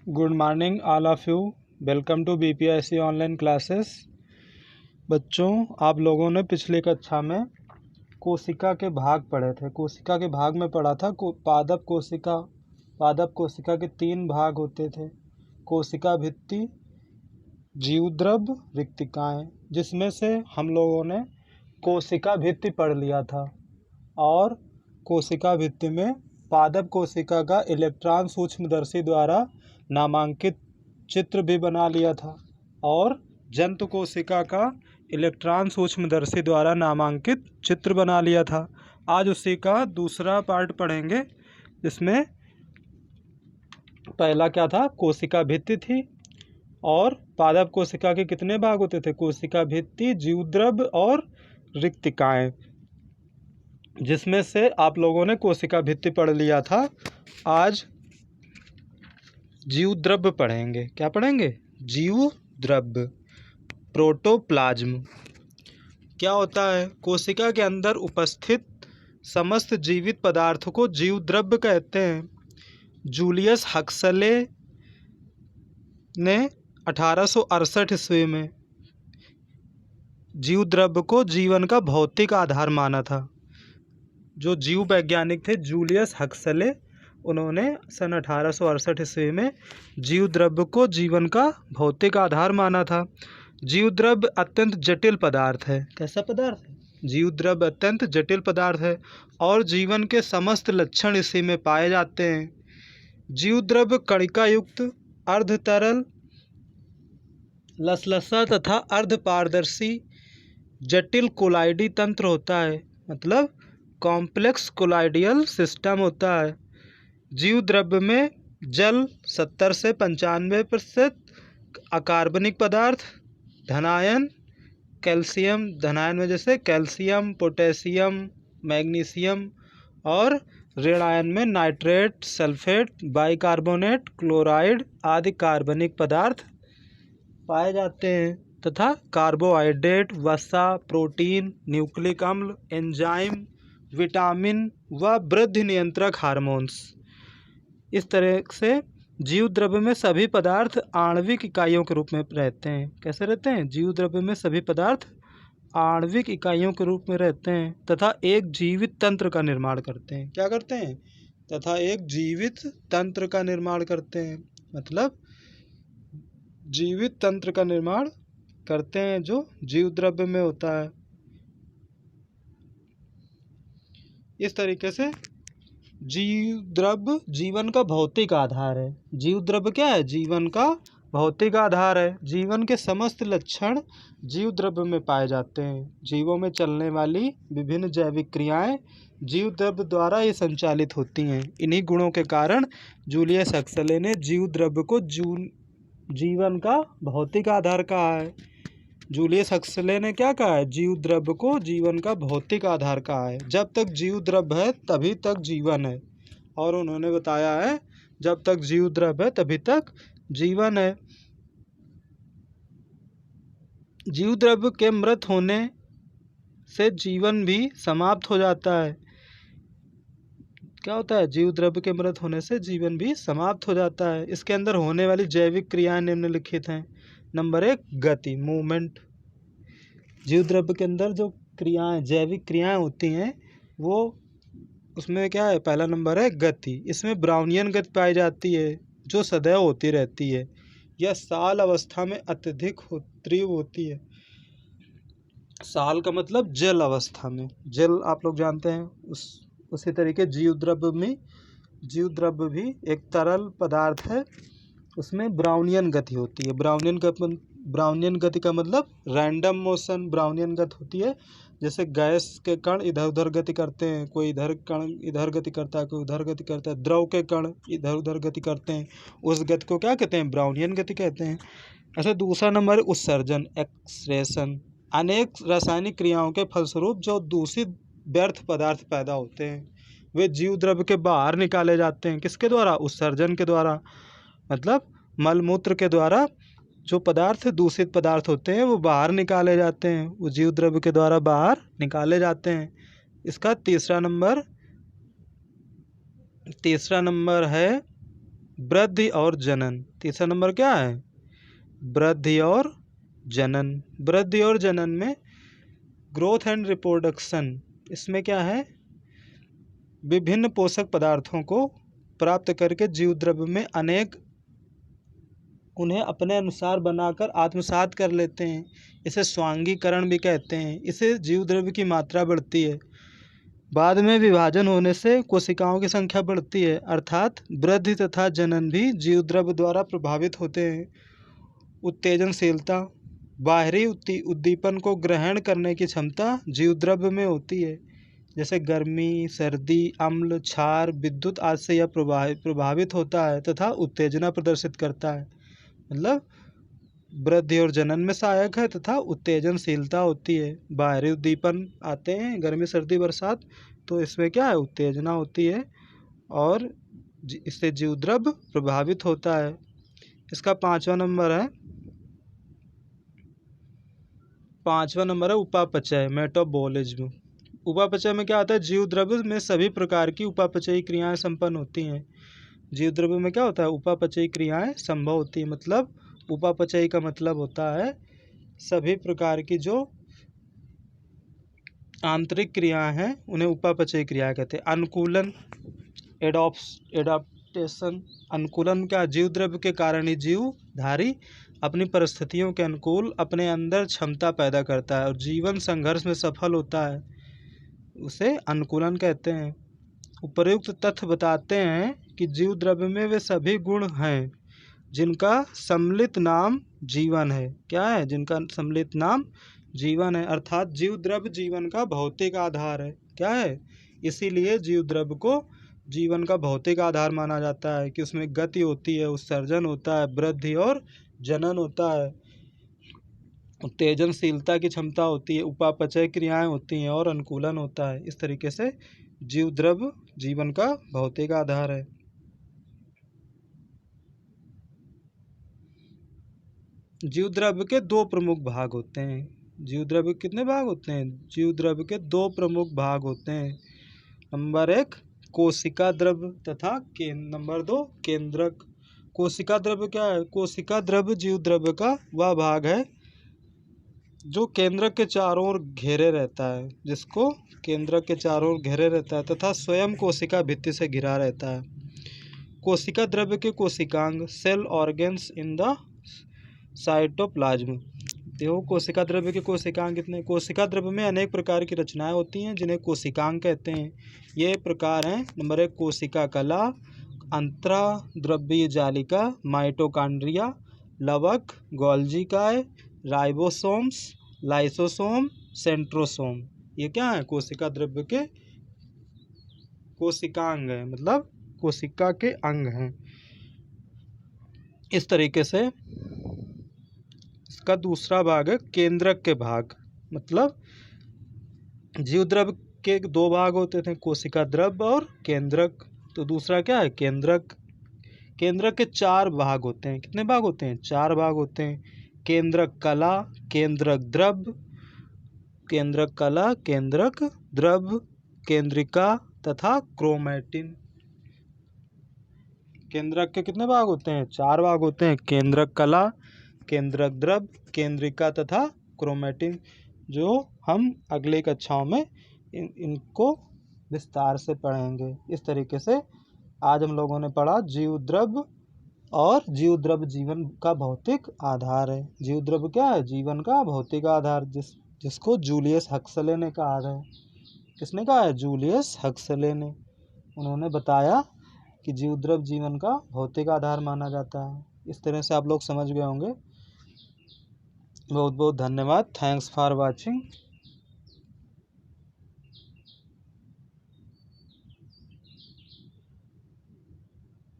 Good morning all of you. Welcome to BPSC online classes. बच्चों, आप लोगों ने पिछली कक्षा में कोशिका के भाग पढ़े थे। कोशिका के भाग में पढ़ा था पादप कोशिका। पादप कोशिका के 3 भाग होते थे: कोशिका भित्ति, जीवद्रव्य, रिक्तिकाएँ, जिसमें से हम लोगों ने कोशिका भित्ति पढ़ लिया था। और कोशिका भित्ति में पादप कोशिका का इलेक्ट्रॉन सूक्ष्मदर्शी द्वारा नामांकित चित्र भी बना लिया था, और जंतु कोशिका का इलेक्ट्रॉन सूक्ष्मदर्शी द्वारा नामांकित चित्र बना लिया था। आज उसी का दूसरा पार्ट पढ़ेंगे, जिसमें पहला क्या था, कोशिका भित्ति थी। और पादप कोशिका के कितने भाग होते थे? कोशिका भित्ति, जीवद्रव्य और रिक्तिकाएँ, जिसमें से आप लोगों ने कोशिका भित्ति पढ़ लिया था। आज जीवद्रव्य पढ़ेंगे। क्या पढ़ेंगे? जीवद्रव्य। प्रोटोप्लाज्म क्या होता है? कोशिका के अंदर उपस्थित समस्त जीवित पदार्थों को जीवद्रव्य कहते हैं। जूलियस हक्सले ने 1868 ईस्वी में जीवद्रव्य को जीवन का भौतिक आधार माना था। जो जीव वैज्ञानिक थे जूलियस हक्सले, उन्होंने सन 1868 ईस्वी में जीवद्रव्य को जीवन का भौतिक आधार माना था। जीवद्रव्य अत्यंत जटिल पदार्थ है। कैसा पदार्थ है? जीवद्रव्य अत्यंत जटिल पदार्थ है और जीवन के समस्त लक्षण इसी में पाए जाते हैं। जीवद्रव्य कणिका युक्त, अर्ध तरल, लसलसा तथा अर्ध पारदर्शी जटिल कोलाइडी तंत्र होता है, मतलब कॉम्प्लेक्स कोलाइडियल सिस्टम होता है। जीवद्रव्य में जल 70 से 95%, अकार्बनिक पदार्थ, धनायन, कैल्शियम, धनायन में जैसे कैल्शियम, पोटेशियम, मैग्नीशियम, और ऋणायन में नाइट्रेट, सल्फेट, बाइकार्बोनेट, क्लोराइड आदि कार्बनिक पदार्थ पाए जाते हैं, तथा कार्बोहाइड्रेट, वसा, प्रोटीन, न्यूक्लिक अम्ल, एंजाइम, विटामिन व वृद्धि नियंत्रक हार्मोन्स। इस तरह से जीवद्रव्य में सभी पदार्थ आणविक इकाइयों के रूप में रहते हैं। कैसे रहते हैं? जीवद्रव्य में सभी पदार्थ आणविक इकाइयों के रूप में रहते हैं तथा एक जीवित तंत्र का निर्माण करते हैं। क्या करते हैं? तथा एक जीवित तंत्र का निर्माण करते हैं, मतलब जीवित तंत्र का निर्माण करते हैं जो जीवद्रव्य में होता है। इस तरीके से जीवद्रव्य जीवन का भौतिक आधार है। जीवद्रव्य क्या है? जीवन का भौतिक आधार है। जीवन के समस्त लक्षण जीवद्रव्य में पाए जाते हैं। जीवों में चलने वाली विभिन्न जैविक क्रियाएं जीवद्रव्य द्वारा ही संचालित होती हैं। इन्हीं गुणों के कारण जूलियस हक्सले ने जीवद्रव्य को जीवन का भौतिक आधार कहा है। जूलियस हक्सले ने क्या कहा है? जीवद्रव्य को जीवन का भौतिक आधार कहा है। जब तक जीवद्रव्य है तभी तक जीवन है, और उन्होंने बताया है जब तक जीवद्रव्य है तभी तक जीवन है। जीवद्रव्य के मृत होने से जीवन भी समाप्त हो जाता है। क्या होता है? जीवद्रव्य के मृत होने से जीवन भी समाप्त हो जाता है। इसके अंदर होने वाली जैविक क्रियाएं निम्नलिखित हैं। नंबर 1, गति, मूवमेंट। जीवद्रव्य के अंदर जो क्रियाएं, जैविक क्रियाएं होती हैं, वो उसमें क्या है? पहला नंबर है गति। इसमें ब्राउनियन गति पाई जाती है, जो सदैव होती रहती है। यह साल अवस्था में अत्यधिक तीव्र होती है। साल का मतलब जल अवस्था में। जल आप लोग जानते हैं, उसी तरीके जीवद्रव्य भी एक तरल पदार्थ है, उसमें ब्राउनियन गति होती है। ब्राउनियन गति का मतलब रैंडम मोशन ब्राउनियन गति होती है। जैसे गैस के कण इधर उधर गति करते हैं, कोई इधर कण इधर गति करता है, कोई उधर गति करता है। द्रव के कण इधर उधर गति करते हैं, उस गति को क्या कहते हैं? ब्राउनियन गति कहते हैं। ऐसे दूसरा नंबर उत्सर्जन, एक्सक्रेशन। अनेक रासायनिक क्रियाओं के फलस्वरूप जो दूषित व्यर्थ पदार्थ पैदा होते हैं, वे जीवद्रव्य के बाहर निकाले जाते हैं। किसके द्वारा? उत्सर्जन के द्वारा, मतलब मलमूत्र के द्वारा जो पदार्थ, दूषित पदार्थ होते हैं, वो बाहर निकाले जाते हैं। वो जीवद्रव्य के द्वारा बाहर निकाले जाते हैं। इसका तीसरा नंबर है वृद्धि और जनन। तीसरा नंबर क्या है? वृद्धि और जनन। वृद्धि और जनन में ग्रोथ एंड रिप्रोडक्शन, इसमें क्या है? विभिन्न पोषक पदार्थों को प्राप्त करके जीव द्रव्य में अनेक उन्हें अपने अनुसार बनाकर आत्मसात कर लेते हैं। इसे स्वांगीकरण भी कहते हैं। इससे जीव द्रव्य की मात्रा बढ़ती है। बाद में विभाजन होने से कोशिकाओं की संख्या बढ़ती है, अर्थात वृद्धि तथा जनन भी जीव द्रव्य द्वारा प्रभावित होते हैं। उत्तेजनशीलता, बाहरी उद्दीपन को ग्रहण करने की क्षमता जीव द्रव्य में होती है। जैसे गर्मी, सर्दी, अम्ल, क्षार, विद्युत आदि से यह प्रभावित होता है तथा उत्तेजना प्रदर्शित करता है। मतलब वृद्धि और जनन में सहायक है तथा उत्तेजनशीलता होती है। बाहरी उद्दीपन आते हैं, गर्मी, सर्दी, बरसात, तो इसमें क्या है? उत्तेजना होती है और इससे जीव द्रव्य प्रभावित होता है। इसका पांचवा नंबर है उपापचय, मेटाबॉलिज्म। उपापचय में क्या होता है? जीव द्रव्य में सभी प्रकार की उपापचयी क्रियाएं संपन्न होती हैं। जीव द्रव्य में क्या होता है? उपापचयी क्रियाएं संभव होती है। मतलब उपापचयी का मतलब होता है सभी प्रकार की जो आंतरिक क्रियाएं हैं उन्हें उपापचयी क्रिया कहते हैं। अनुकूलन, एडाप्टेशन। अनुकूलन क्या? जीव द्रव्य के कारण ही जीवधारी अपनी परिस्थितियों के अनुकूल अपने अंदर क्षमता पैदा करता है और जीवन संघर्ष में सफल होता है, उसे अनुकूलन कहते हैं। उपर्युक्त तथ्य बताते हैं कि जीव द्रव्य में वे सभी गुण हैं जिनका सम्मिलित नाम जीवन है। क्या है? जिनका सम्मिलित नाम जीवन है, अर्थात जीव द्रव्य जीवन का भौतिक आधार है। क्या है? इसीलिए जीव द्रव्य को जीवन का भौतिक आधार माना जाता है कि उसमें गति होती है, उत्सर्जन होता है, वृद्धि और जनन होता है, उत्तेजनशीलता की क्षमता होती है, उपापचय क्रियाएं होती हैं और अनुकूलन होता है। इस तरीके से जीव द्रव्य जीवन का भौतिक आधार है। जीव द्रव्य के दो प्रमुख भाग होते हैं। जीव द्रव्य के कितने भाग होते हैं? जीव द्रव्य के दो प्रमुख भाग होते हैं। नंबर 1 कोशिका द्रव्य तथा नंबर 2 केंद्रक। कोशिका द्रव्य क्या है? कोशिका द्रव्य जीव द्रव्य का वह भाग है जो केंद्रक के चारों ओर घेरे रहता है, जिसको केंद्रक के चारों ओर घेरे रहता है तथा स्वयं कोशिका भित्ति से घिरा रहता है। कोशिका द्रव्य के कोशिकांग, cell organs in the cytoplasm. देखो कोशिका द्रव्य के कोशिकांग कितने? कोशिका द्रव्य में अनेक प्रकार की रचनाएं होती हैं जिन्हें कोशिकांग कहते हैं। ये प्रकार हैं। नंबर 1 कोशिका कला, अंतर्द्रव्यीय जालिका, माइटोकॉन्ड्रिया, लवक, गोल्जी काय, राइबोसोम्स, लाइसोसोम, सेंट्रोसोम। ये क्या है? कोशिका द्रव्य के कोशिकांग हैं, मतलब कोशिका के अंग हैं। इस तरीके से इसका दूसरा भाग है केंद्रक के भाग। मतलब जीव द्रव्य के दो भाग होते थे, कोशिका द्रव्य और केंद्रक। तो दूसरा क्या है? केंद्रक। केंद्रक के 4 भाग होते हैं। कितने भाग होते हैं? 4 भाग होते हैं। केंद्रक कला, केंद्रक द्रव्य, केंद्रक कला, केंद्रक द्रव्य, केंद्रिका तथा क्रोमैटिन। केंद्रक के कितने भाग होते हैं? 4 भाग होते हैं। केंद्रक कला, केंद्रक द्रव्य, केंद्रिका तथा क्रोमैटिन, जो हम अगली कक्षाओं में इनको विस्तार से पढ़ेंगे। इस तरीके से आज हम लोगों ने पढ़ा जीव द्रव्य, और जीव द्रव्य जीवन का भौतिक आधार है। जीव द्रव्य क्या है? जीवन का भौतिक आधार, जिसको जूलियस हक्सले ने कहा है। किसने कहा है? जूलियस हक्सले ने। उन्होंने बताया कि जीव द्रव्य जीवन का भौतिक आधार माना जाता है। इस तरह से आप लोग समझ गए होंगे। बहुत बहुत धन्यवाद। Thanks for watching.